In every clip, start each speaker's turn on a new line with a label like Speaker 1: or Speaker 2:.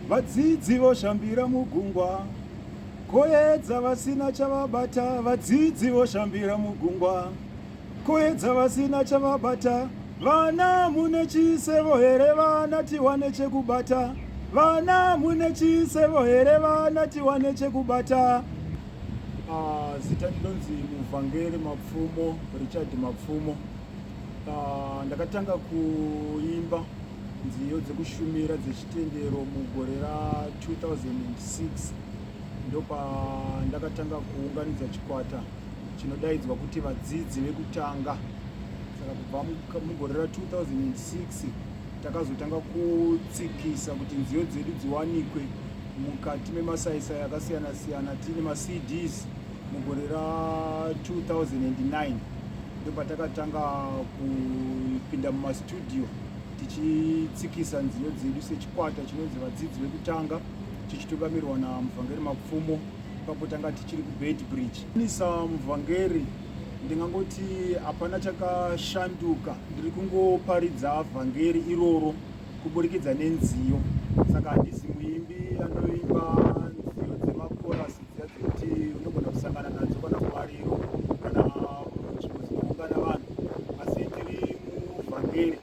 Speaker 1: vadzidzi voshambira mugungwa, koedza vasina chavabata. Vadzidzi voshambira mugungwa, koedza vasina chavabata. Vana mune chisevo here, vana tiwane chekubata. Vana mune chisevo here, vana tiwane chekubata. Zita ndinonzi Muvhangeri Mapfumo, Richard Mapfumo. Ndakatanga kuimba nziyo dzekushumira dzechitendero mugore ra2006. Ndopa ndakatanga kuunganidza chikwata chinodaidzwa kuti vadzidzi vekutanga. Saka kubva mugore ra2006 takazotanga kutsikisa kuti nziyo dzedu dziwanikwe mukati memasaisai akasiyana siyana tine maCDs. Mugore ra2009 ndopatakatanga kupinda mumastudio tichitsikisa nziyo dzedu sechikwata chinonzi vadzidzi vekutanga, chichitungamirirwa naMuvhangeri Mapfumo. Ipapo tanga tichiri kuBedbridge. Nisa Muvhangeri ndingangoti hapana chakashanduka, ndiri kungoparidza vhangeri iroro kuburikidza nenziyo. Saka handisi muimbi anoimba nziyo dzemakorasi dziya dzekuti unogona kusangana nadzo kana kuvariro kana munzvimbo dzinoungana vanhu, asi ndiri muvhangeri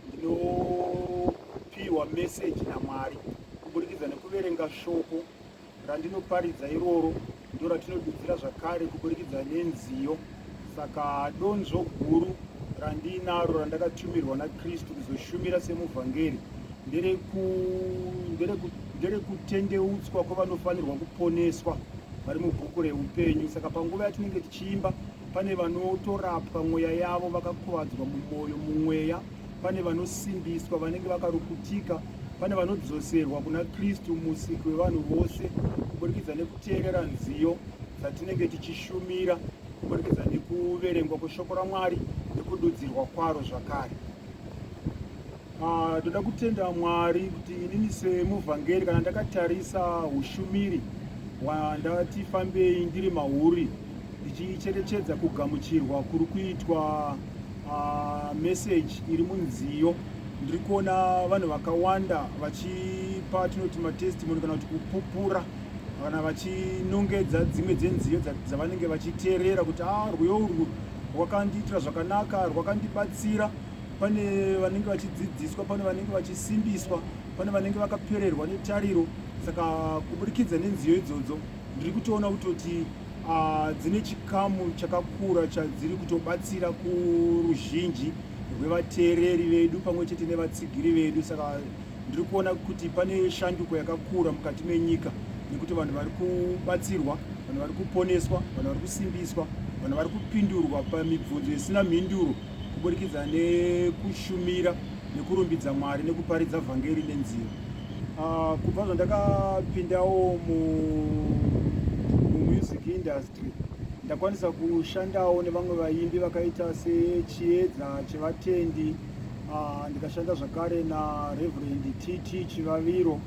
Speaker 1: ndinopiwa meseji naMwari kuburikidza nekuverenga shoko randinoparidza iroro, ndo ratinodudzira zvakare kuburikidza nenziyo. Saka donzvo guru randinaro randakatumirwa naKristu kuzoshumira semuvhangeri nderekutendeutswa kwavanofanirwa kuponeswa vari mubhuku reupenyu. Saka panguva yatinenge tichiimba, pane vanotorapwa mweya yavo vakakuvadzwa mumwoyo, mumweya. Pane vanosimbiswa vanenge vakarukutika. Pane vanodzoserwa kuna Kristu, musiki wevanhu vose, kuburikidza nekuteerera nziyo dzatinenge tichishumira, kuburikidza nekuverengwa kweshoko raMwari nekududzirwa kwaro zvakare. Ndoda kutenda Mwari kuti inini semuvhangeri, kana ndakatarisa ushumiri hwandati fambei ndiri mahuri ndichicherechedza kugamuchirwa kuri kuitwa meseji iri munziyo, ndiri kuona vanhu vakawanda vachipa tinoti matestimoni kana kuti kupupura kana vachinongedza dzimwe dzenziyo dzavanenge vachiteerera kuti rwiyo urwu rwakandiitira zvakanaka, rwakandibatsira. Pane vanenge vachidzidziswa, pane vanenge vachisimbiswa, pane vanenge vakapererwa netariro. Saka kuburikidza nenziyo idzodzo ndiri kutoona kutoti dzine chikamu chakakura chadziri kutobatsira kuruzhinji rwevateereri vedu pamwe chete nevatsigiri vedu. Saka ndiri kuona kuti pane shanduko yakakura mukati menyika, nekuti vanhu vari kubatsirwa, vanhu vari kuponeswa, vanhu vari kusimbiswa, vanhu vari kupindurwa pamibvunzo isina mhinduro kuburikidza nekushumira nekurumbidza Mwari nekuparidza vhangeri nenziyo. Kubva zvandakapindawo mumusic industry, ndakwanisa kushandawo nevamwe vaimbi vakaita sechiedza chevatendi. Ndikashanda zvakare naReverend TT Chivaviro,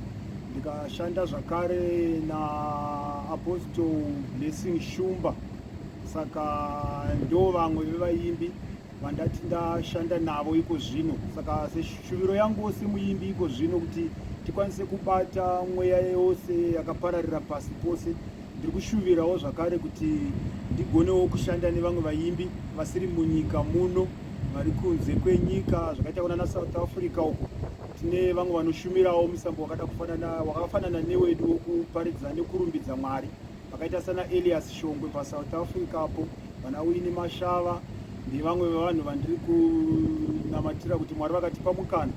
Speaker 1: ndikashanda zvakare naApostle Blessing Shumba. Saka ndo vamwe vevaimbi vandati ndashanda navo iko zvino. Saka seshuviro yangu semuimbi iko zvino kuti tikwanise kubata mweya yose yakapararira pasi pose, ndiri kushuvirawo zvakare kuti ndigonewo kushanda nevamwe vaimbi vasiri munyika muno, vari kunze kwenyika, zvakaita kuna South Africa uko. Tine vamwe vanoshumirawo musambo wakafanana newedu wokuparidza nekurumbidza Mwari, vakaita sana Elias Shongwe paSouth Africa apo, vana Winnie Mashava. Ndi vamwe vevanhu vandiri kunamatira kuti Mwari vakatipa mukana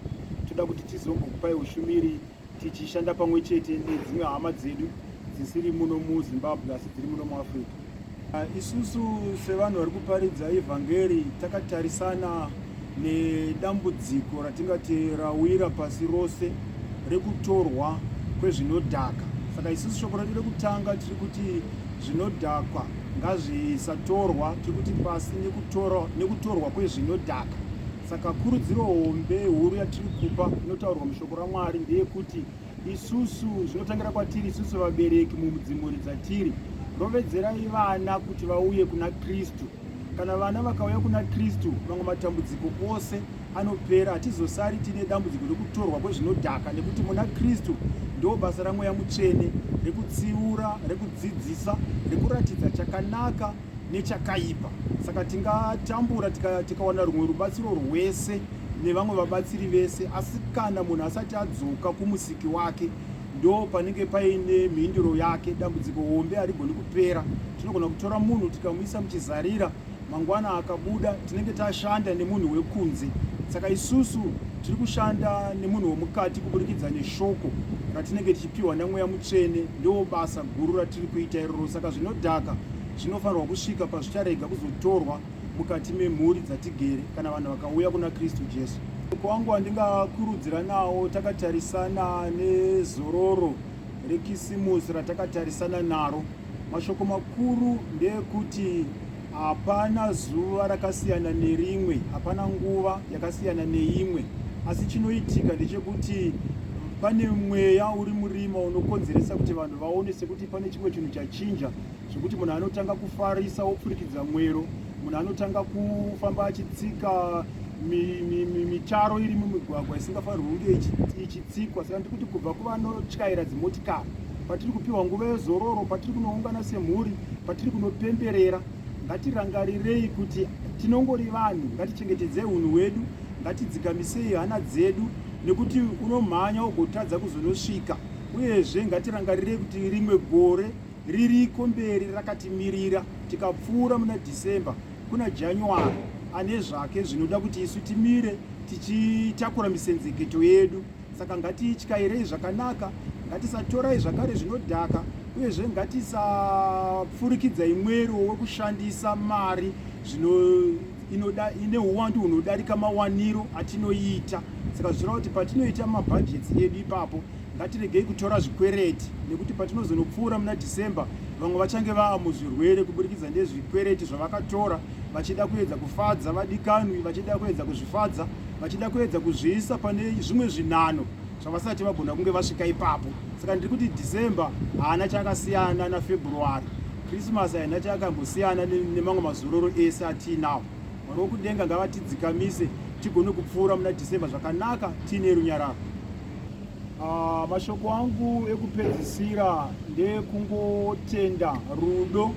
Speaker 1: toda kuti tizombokupai ushumiri tichishanda pamwe chete nedzimwe hama dzedu dzisiri muno muZimbabwe asi dziri muno muAfrica. Isusu sevanhu vari kuparidza ivhangeri takatarisana nedambudziko ratingati rawira pasi rose rekutorwa kwezvinodhaka. Saka isusu shoko redu rekutanga tiri kuti zvinodhakwa ngazvisatorwa, tiri kuti pasi nekutorwa kwezvinodhaka. Saka kurudziro hombe huru yatiri kupa inotaurwa mushoko raMwari ndeyekuti isusu zvinotangira kwatiri isusu vabereki mudzimuri dzatiri, rovedzerai vana kuti vauye kuna Kristu. kana vana vakauya kuna Kristu, mamwe matambudziko ose anopera. Hatizosari tine dambudziko rekutorwa kwezvinodhaka, nekuti muna Kristu ndo basa raMweya Mutsvene rekutsiura, rekudzidzisa, rekuratidza chakanaka nechakaipa. Saka tingatambura tikawana rumwe rubatsiro rwese nevamwe vabatsiri vese, asi kana munhu asati adzoka kumusiki wake, ndo panenge paine mhinduro yake. Dambudziko hombe harigoni kupera. Tinogona kutora munhu tikamuisa muchizarira, mangwana akabuda tinenge tashanda nemunhu wekunze. Saka isusu tiri kushanda nemunhu womukati kuburikidza neshoko ratinenge tichipiwa naMweya Mutsvene. Ndo basa guru ratiri kuita iroro. Saka zvinodhaka zvinofanirwa kusvika pazvicharega kuzotorwa mukati memhuri dzatigere kana vanhu vakauya kuna Kristu Jesu. Kwangu wandingakurudzira nawo, takatarisana nezororo rekisimusi ratakatarisana naro. Mashoko makuru ndeyekuti hapana zuva rakasiyana nerimwe, hapana nguva yakasiyana neimwe, asi chinoitika ndechekuti pane mweya uri murima unokonzeresa kuti vanhu vaone sekuti pane chimwe chinhu chachinja, zvekuti munhu anotanga kufarisa opfurikidza mwero, munhu anotanga kufamba achitsika mitaro iri mumigwagwa isingafanirwi kunge ichitsikwa. Saka ndikuti kubva kuvanotyaira dzimotikari, patiri kupiwa nguva yezororo, patiri kunoungana semhuri, patiri kunopemberera, ngatirangarirei kuti tinongori vanhu. Ngatichengetedzei unhu hwedu, ngatidzikamisei hana dzedu, nekuti unomhanya ugotadza kuzonosvika. Uyezve ngatirangarirei kuti rimwe gore ririko mberi rakatimirira. Tikapfuura muna Dhisemba kuna January ane zvake zvinoda kuti isu timire tichitakura misenzeketo yedu. Saka ngatityairei zvakanaka, ngatisatorai zvakare zvinodhaka, uyezve ngatisapfurikidzai mwero wekushandisa mari ine uwandu hunodarika mawaniro atinoita. Saka zvireva kuti patinoita mabhajeti edu ipapo, ngatiregei kutora zvikwereti, nekuti patinozonopfuura muna Dhisemba vamwe vachange vava muzvirwere kuburikidza nezvikwereti zvavakatora, vachida kuedza kufadza vadikanwi, vachida kuedza kuzvifadza, vachida kuedza kuzviisa pane zvimwe zvinano zvavasati vagona kunge vasvika ipapo. Saka ndiri kuti Dhisemba haana chakasiyana naFebruary, Krismasi haina chakambosiyana nemamwe mazororo ese atiinawo. Mwari wokudenga ngavatidzikamise tigone kupfuura muna Dhisemba zvakanaka tiine runyararo. Mashoko angu ekupedzisira ndekungotenda rudo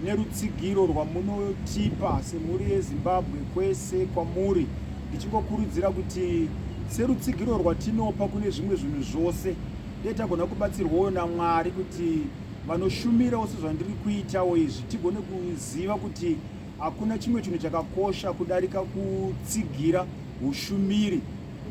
Speaker 1: nerutsigiro rwamunotipa semhuri yeZimbabwe kwese kwamuri, ndichingokurudzira kuti serutsigiro rwatinopa kune zvimwe zvinhu zvose, tagona kubatsirwawo naMwari kuti vanoshumirawo sezvandiri kuitawo izvi tigone kuziva kuti hakuna chimwe chinhu chakakosha kudarika kutsigira ushumiri,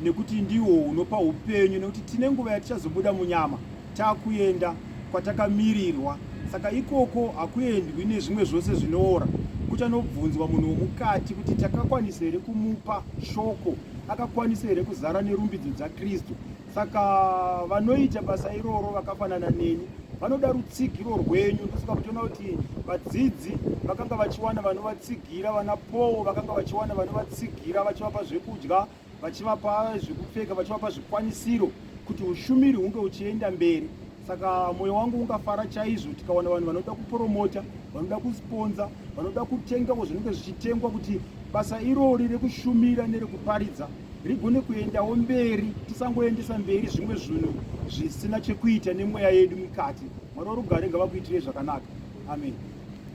Speaker 1: nekuti ndihwo hunopa upenyu, nekuti tine nguva yatichazobuda munyama taakuenda kwatakamirirwa. Saka ikoko hakuendwi nezvimwe zvose zvinoora, kuchanobvunzwa munhu womukati kuti takakwanisa here kumupa shoko, akakwanisa here kuzara nerumbidzo dzaKristu. Saka vanoita basa iroro vakafanana neni vanoda rutsigiro rwenyu. Ndosaka kutiona kuti vadzidzi vakanga vachiwana vanovatsigira, vana Paul vakanga vachiwana vanovatsigira, vachivapa zvekudya, vachivapa zvekupfeka, vachivapa zvikwanisiro kuti ushumiri hunge uchienda mberi. Saka mwoyo wangu ungafara chaizvo tikawana vanhu vanoda kupromota, vanoda kusponza, vanoda kutengawo zvinenge zvichitengwa kuti basa irori rekushumira nerekuparidza rigone kuendawo mberi, tisangoendesa mberi zvimwe zvinhu zvisina chekuita nemweya yedu mukati. Mwari worugare ngavakuitirei zvakanaka. Amen.